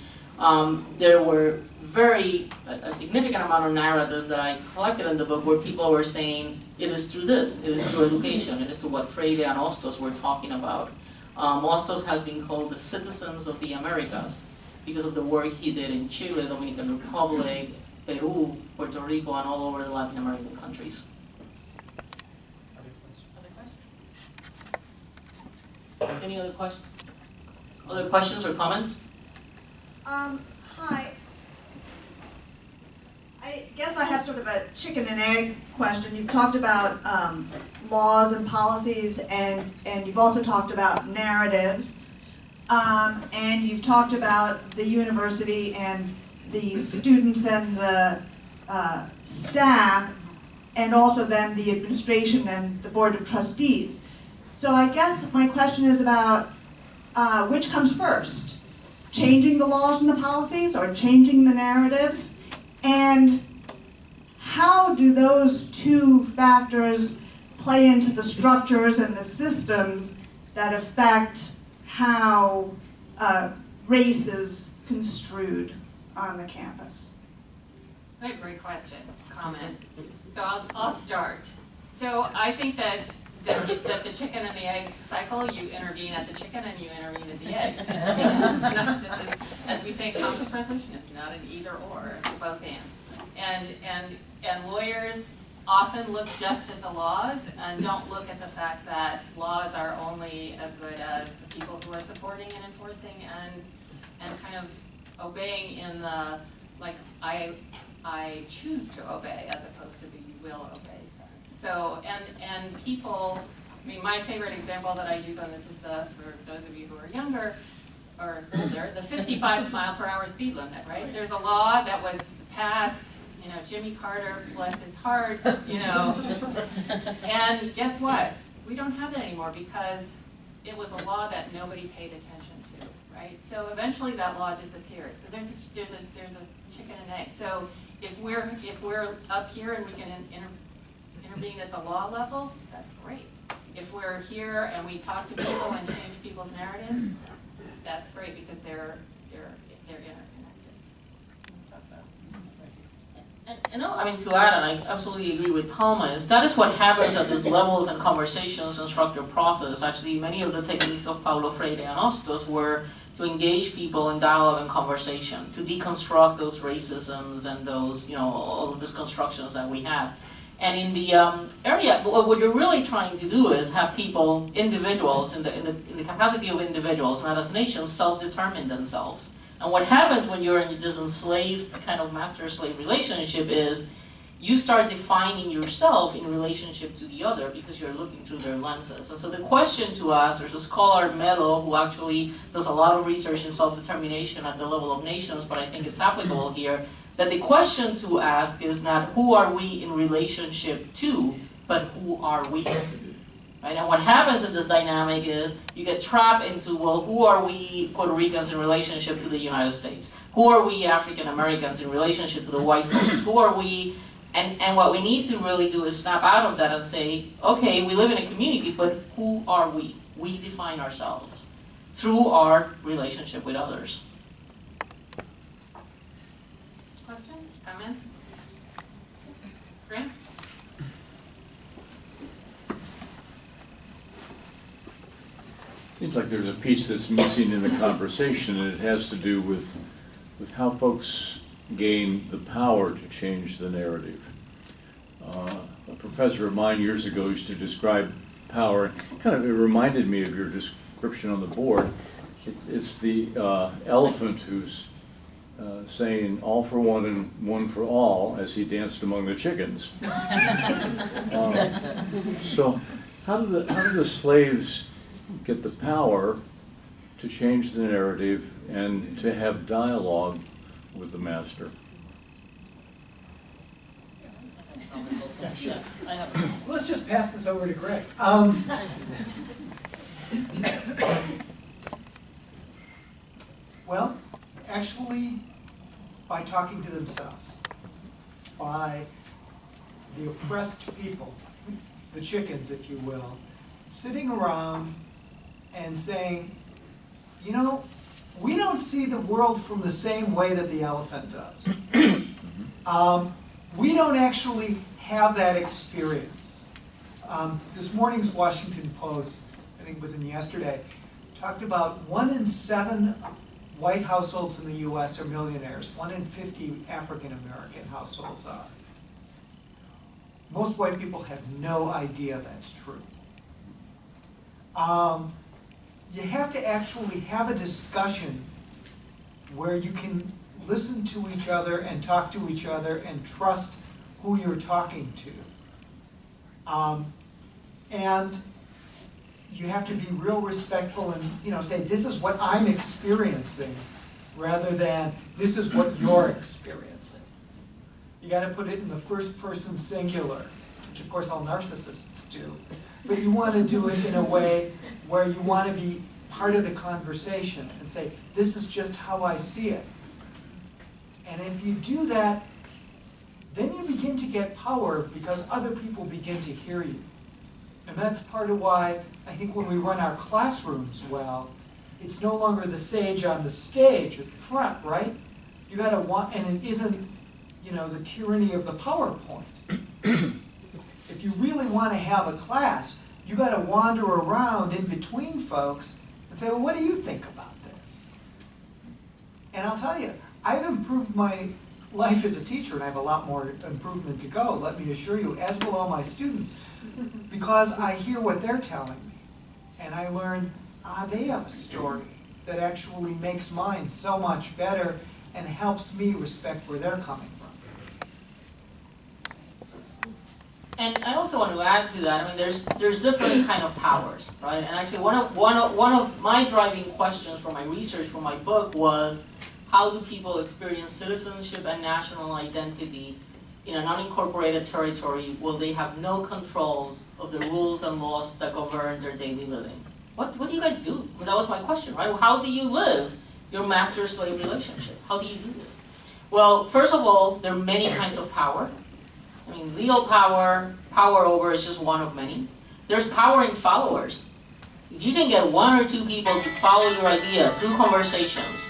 There were a significant amount of narratives that I collected in the book where people were saying, it is through this, it is through education, it is through what Freire and Hostos were talking about. Hostos has been called the citizens of the Americas because of the work he did in Chile, Dominican Republic, Peru, Puerto Rico, and all over the Latin American countries. Any other questions? Other questions or comments? Hi. I I guess I have sort of a chicken and egg question. You've talked about laws and policies, and you've also talked about narratives, and you've talked about the university and the students and the staff, and also then the administration and the board of trustees. So I guess my question is about which comes first? Changing the laws and the policies, or changing the narratives? And how do those two factors play into the structures and the systems that affect how race is construed on the campus? That's a great question, comment. So I'll start. So I think that the chicken and the egg cycle, you intervene at the chicken and you intervene at the egg. This is, as we say in conflict resolution, it's not an either or, it's both and. And lawyers often look just at the laws and don't look at the fact that laws are only as good as the people who are supporting and enforcing and kind of obeying in the, like, I choose to obey as opposed to the you will obey sense. So, and people, I mean, my favorite example that I use on this is for those of you who are younger or older, the 55 mile per hour speed limit, right? There's a law that was passed, you know, Jimmy Carter, bless his heart, you know, and guess what? We don't have that anymore because it was a law that nobody paid attention to, right? So eventually that law disappears. So there's a chicken and egg. So if we're up here and we can intervene at the law level, that's great. If we're here and we talk to people and change people's narratives, that's great because they're interconnected. And I mean, to add, and I absolutely agree with Palma, is that is what happens at these levels and conversations and structured process. Actually, many of the techniques of Paulo Freire and Hostos were to engage people in dialogue and conversation, to deconstruct those racisms and those, you know, all of these constructions that we have. And in the area, what you're really trying to do is have people, individuals, in the capacity of individuals, not as nations, self-determine themselves. And what happens when you're in this enslaved kind of master-slave relationship is you start defining yourself in relationship to the other because you're looking through their lenses. And so the question to us, there's a scholar, Melo, who actually does a lot of research in self-determination at the level of nations, but I think it's applicable here, that the question to ask is not who are we in relationship to, but who are we? Right? And what happens in this dynamic is you get trapped into, well, who are we Puerto Ricans in relationship to the United States? Who are we African Americans in relationship to the white folks? Who are we? And what we need to really do is snap out of that and say, okay, we live in a community, but who are we? We define ourselves through our relationship with others. Questions, comments? Grant? Seems like there's a piece that's missing in the conversation, and it has to do with how folks gain the power to change the narrative. A professor of mine years ago used to describe power, it reminded me of your description on the board. It's the elephant who's saying all for one and one for all as he danced among the chickens. So how do the slaves get the power to change the narrative and to have dialogue with the master? Let's just pass this over to Greg. Well, actually, by talking to themselves, by the oppressed people, the chickens, if you will, sitting around and saying, you know, we don't see the world from the same way that the elephant does. We don't actually have that experience. This morning's Washington Post, I think it was in yesterday, talked about 1 in 7 white households in the US are millionaires. 1 in 50 African American households are. Most white people have no idea that's true. You have to actually have a discussion where you can listen to each other and talk to each other and trust who you're talking to. And you have to be real respectful and, you know, say, this is what I'm experiencing, rather than this is what you're experiencing. You got to put it in the first person singular, which of course all narcissists do. But you want to do it in a way where you want to be part of the conversation and say, this is just how I see it. And if you do that, then you begin to get power because other people begin to hear you. And that's part of why I think when we run our classrooms well, it's no longer the sage on the stage at the front, right? You got to want, and it isn't, you know, the tyranny of the PowerPoint. If you really want to have a class, you got to wander around in between folks and say, well, what do you think about this? And I'll tell you, I've improved my life as a teacher, and I have a lot more improvement to go, let me assure you, as will all my students, because I hear what they're telling me. And I learn, they have a story that actually makes mine so much better and helps me respect where they're coming from. And I also want to add to that. I mean, there's different kind of powers, right? And actually, one of my driving questions for my research for my book was, how do people experience citizenship and national identity in an unincorporated territory where they have no controls of the rules and laws that govern their daily living? What do you guys do? That was my question, right? How do you live your master-slave relationship? How do you do this? Well, first of all, there are many kinds of power. I mean, legal power, power over is just one of many. There's power in followers. If you can get one or two people to follow your idea through conversations,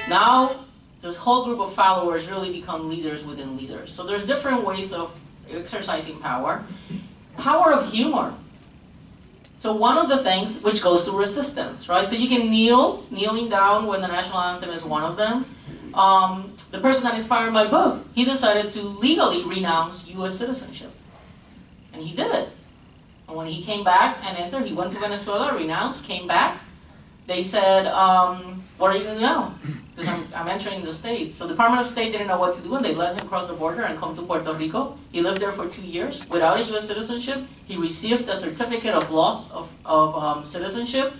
now this whole group of followers really become leaders within leaders. So there's different ways of exercising power. Power of humor. So one of the things which goes to resistance, right? So you can kneeling down when the national anthem is one of them. The person that inspired my book, he decided to legally renounce U.S. citizenship. And he did it. And when he came back and entered, he went to Venezuela, renounced, came back. They said, what are you going to do now? Because I'm entering the States. So the Department of State didn't know what to do, and they let him cross the border and come to Puerto Rico. He lived there for 2 years without a U.S. citizenship. He received a certificate of loss of citizenship.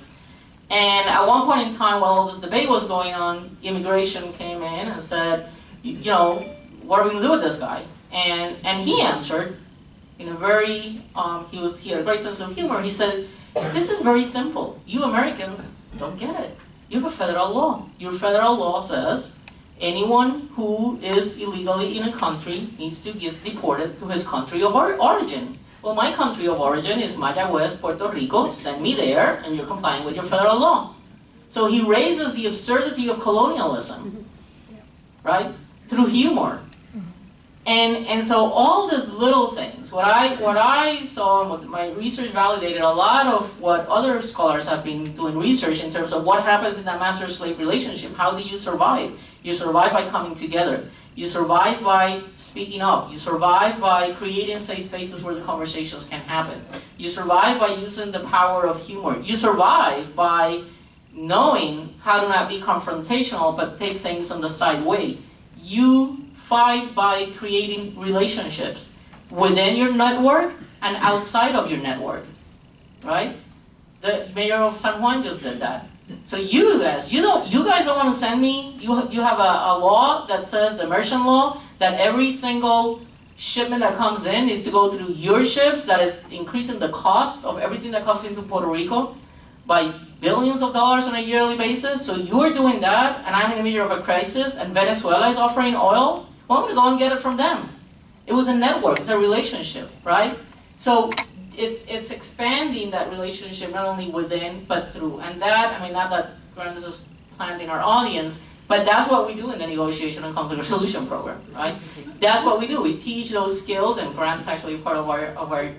And at one point in time, while all this debate was going on, immigration came in and said, you know, what are we going to do with this guy? And he answered in a very, he had a great sense of humor. He said, this is very simple. You Americans don't get it. You have a federal law. Your federal law says anyone who is illegally in a country needs to get deported to his country of origin. Well, my country of origin is Mayagüez, Puerto Rico. Send me there, and you're complying with your federal law. So he raises the absurdity of colonialism, right, through humor. And so all these little things, what I saw and what my research validated, a lot of what other scholars have been doing research in terms of what happens in that master-slave relationship. How do you survive? You survive by coming together. You survive by speaking up. You survive by creating safe spaces where the conversations can happen. You survive by using the power of humor. You survive by knowing how to not be confrontational but take things on the side way. You fight by creating relationships within your network and outside of your network, right? The mayor of San Juan just did that. So you guys don't want to send me, you have a law that says, the merchant law, that every single shipment that comes in is to go through your ships, that is increasing the cost of everything that comes into Puerto Rico by billions of dollars on a yearly basis. So you're doing that, and I'm in the middle of a crisis, and Venezuela is offering oil. Well, I'm going to go and get it from them. It was a network, it's a relationship, right? So it's expanding that relationship not only within, but through. And that, I mean, not that Grant is just planned in our audience, but that's what we do in the negotiation and conflict resolution program, right? That's what we do. We teach those skills, and Grant's actually part of our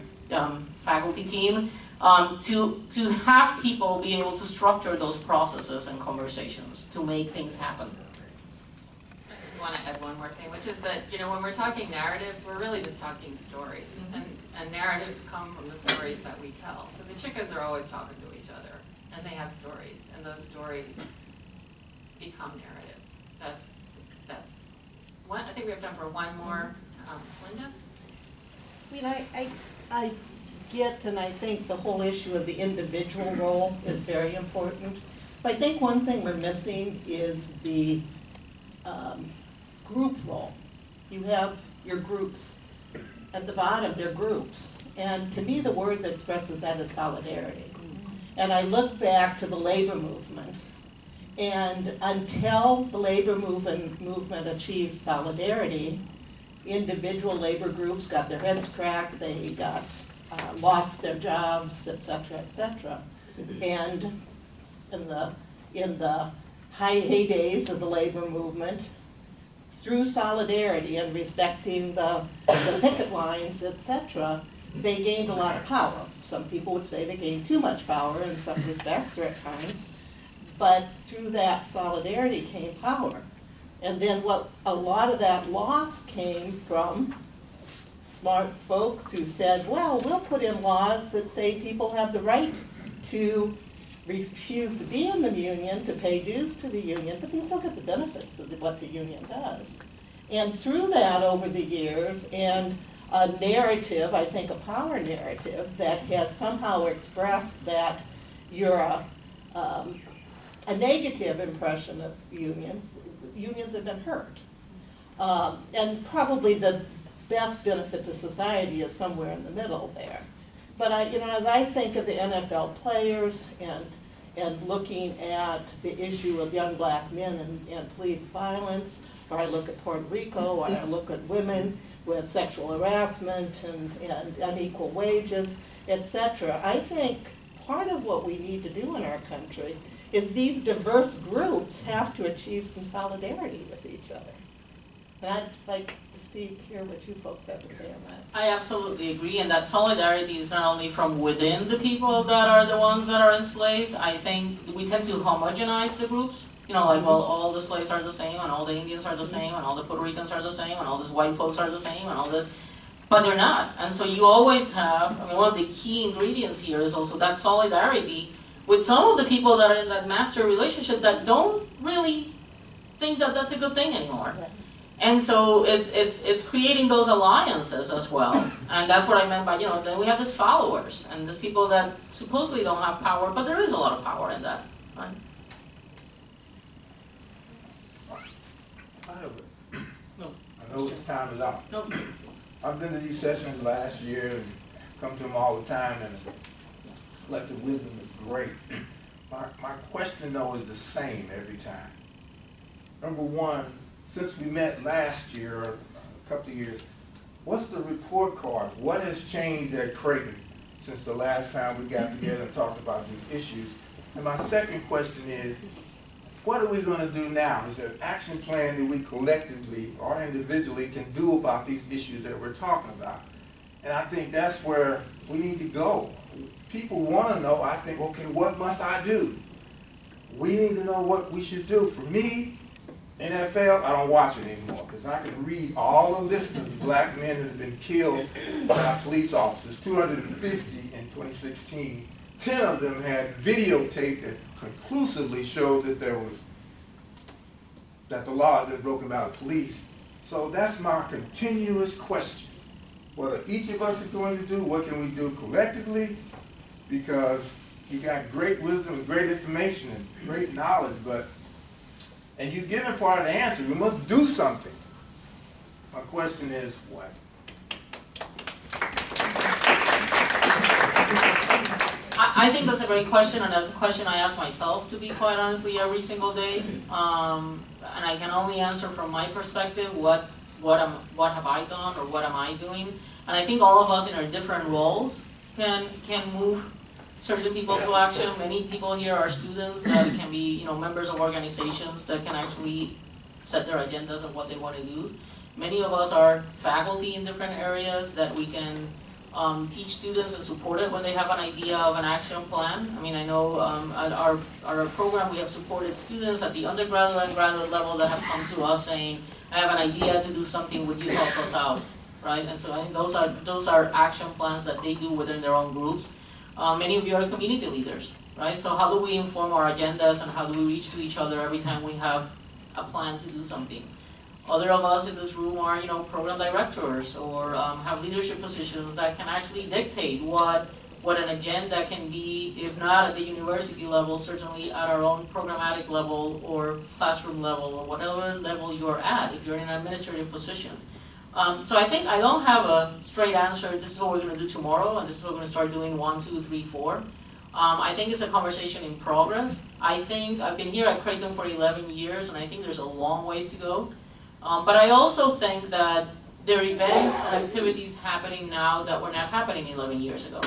faculty team, to have people be able to structure those processes and conversations to make things happen. I want to add one more thing, which is that, you know, when we're talking narratives, we're really just talking stories. And narratives come from the stories that we tell. So the chickens are always talking to each other, and they have stories, and those stories become narratives. that's one. I think we have time for one more. Linda? I mean, I get, and I think the whole issue of the individual role is very important. But I think one thing we're missing is the group role. You have your groups. At the bottom, they're groups. And to me, the word that expresses that is solidarity. And I look back to the labor movement. And until the labor movement achieved solidarity, individual labor groups got their heads cracked, they got lost their jobs, et cetera, and in the heydays of the labor movement, through solidarity and respecting the picket lines, et cetera, they gained a lot of power. Some people would say they gained too much power in some respects or at times, but through that solidarity came power. And then what a lot of that loss came from smart folks who said, well, we'll put in laws that say people have the right to refuse to be in the union, to pay dues to the union, but they still get the benefits of what the union does. And through that over the years, and a narrative, I think a power narrative, that has somehow expressed that you're a negative impression of unions. Unions have been hurt. And probably the best benefit to society is somewhere in the middle there. But as I think of the NFL players and looking at the issue of young black men and police violence, or I look at Puerto Rico, or I look at women with sexual harassment and unequal wages, et cetera, I think part of what we need to do in our country is these diverse groups have to achieve some solidarity with each other. And I'd like to hear what you folks have to say on that. I absolutely agree, and that solidarity is not only from within the people that are the ones that are enslaved. I think we tend to homogenize the groups. Like, well, all the slaves are the same, and all the Indians are the same, and all the Puerto Ricans are the same, and all these white folks are the same, and all this. But they're not. And so you always have, one of the key ingredients here is also that solidarity with some of the people that are in that master relationship that don't really think that that's a good thing anymore. And so it's creating those alliances as well. And that's what I meant by, then we have these followers and these people that supposedly don't have power, but there is a lot of power in that, right? I know it's time is out. No. I've been to these sessions last year and come to them all the time, and collective wisdom is great. My question, though, is the same every time. Number one, since we met last year, or a couple of years, what's the report card? What has changed at Creighton since the last time we got together and talked about these issues? And my second question is, what are we going to do now? Is there an action plan that we collectively or individually can do about these issues that we're talking about? And I think that's where we need to go. People want to know, I think, okay, what must I do? We need to know what we should do. For me, NFL, I don't watch it anymore because I can read all the lists of black men that have been killed by police officers, 250 in 2016. 10 of them had videotape that conclusively showed that the law had been broken by the police. So that's my continuous question. What are each of us going to do? What can we do collectively? Because you got great wisdom and great information and great knowledge, and you've given part of the answer. We must do something. My question is, what? I think that's a great question, and that's a question I ask myself, to be quite honestly, every single day. And I can only answer from my perspective, what have I done, or what am I doing? And I think all of us in our different roles can move certain people to action. Many people here are students that can be, members of organizations that can actually set their agendas of what they want to do. Many of us are faculty in different areas that we can teach students and support it when they have an idea of an action plan. I know at our program we have supported students at the undergraduate and graduate level that have come to us saying, I have an idea to do something, would you help us out, right? And so I think those are action plans that they do within their own groups. Many of you are community leaders, right? So how do we inform our agendas and how do we reach to each other every time we have a plan to do something? Other of us in this room are, program directors or have leadership positions that can actually dictate what an agenda can be, if not at the university level, certainly at our own programmatic level or classroom level or whatever level you're at, if you're in an administrative position. So I think I don't have a straight answer, this is what we're going to do tomorrow, and this is what we're going to start doing 1, 2, 3, 4. I think it's a conversation in progress. I think I've been here at Creighton for 11 years, and I think there's a long ways to go. But I also think that there are events and activities happening now that were not happening 11 years ago.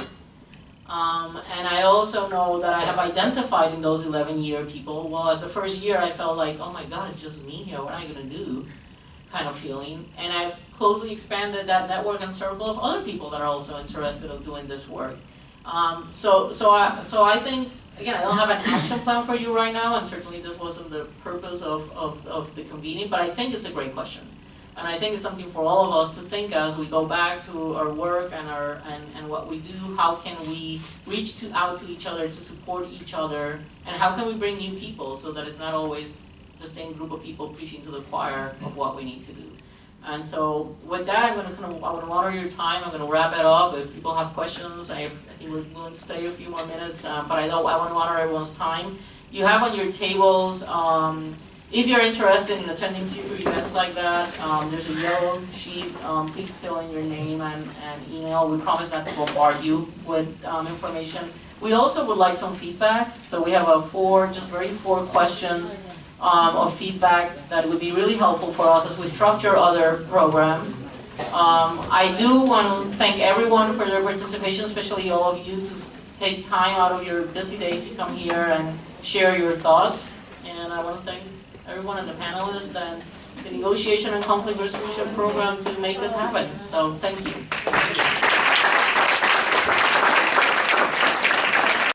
And I also know that I have identified in those 11-year people, well, at the first year I felt like, oh my God, it's just me here, what am I going to do? Kind of feeling. And I've closely expanded that network and circle of other people that are also interested in doing this work. So I think, again, I don't have an action plan for you right now, and certainly this wasn't the purpose of the convening, but I think it's a great question. And I think it's something for all of us to think as we go back to our work and what we do. How can we reach out to each other to support each other, and how can we bring new people so that it's not always the same group of people preaching to the choir of what we need to do. And so with that, I want to honor your time. I'm going to wrap it up. If people have questions, I think we're going to stay a few more minutes, but I want to honor everyone's time. You have on your tables, if you're interested in attending future events like that, there's a yellow sheet. Please fill in your name and email. We promise not to bombard you with information. We also would like some feedback. So we have four questions of feedback that would be really helpful for us as we structure other programs. I do want to thank everyone for their participation, especially all of you, to take time out of your busy day to come here and share your thoughts. And I want to thank everyone and the panelists and the negotiation and conflict resolution program to make this happen. So thank you.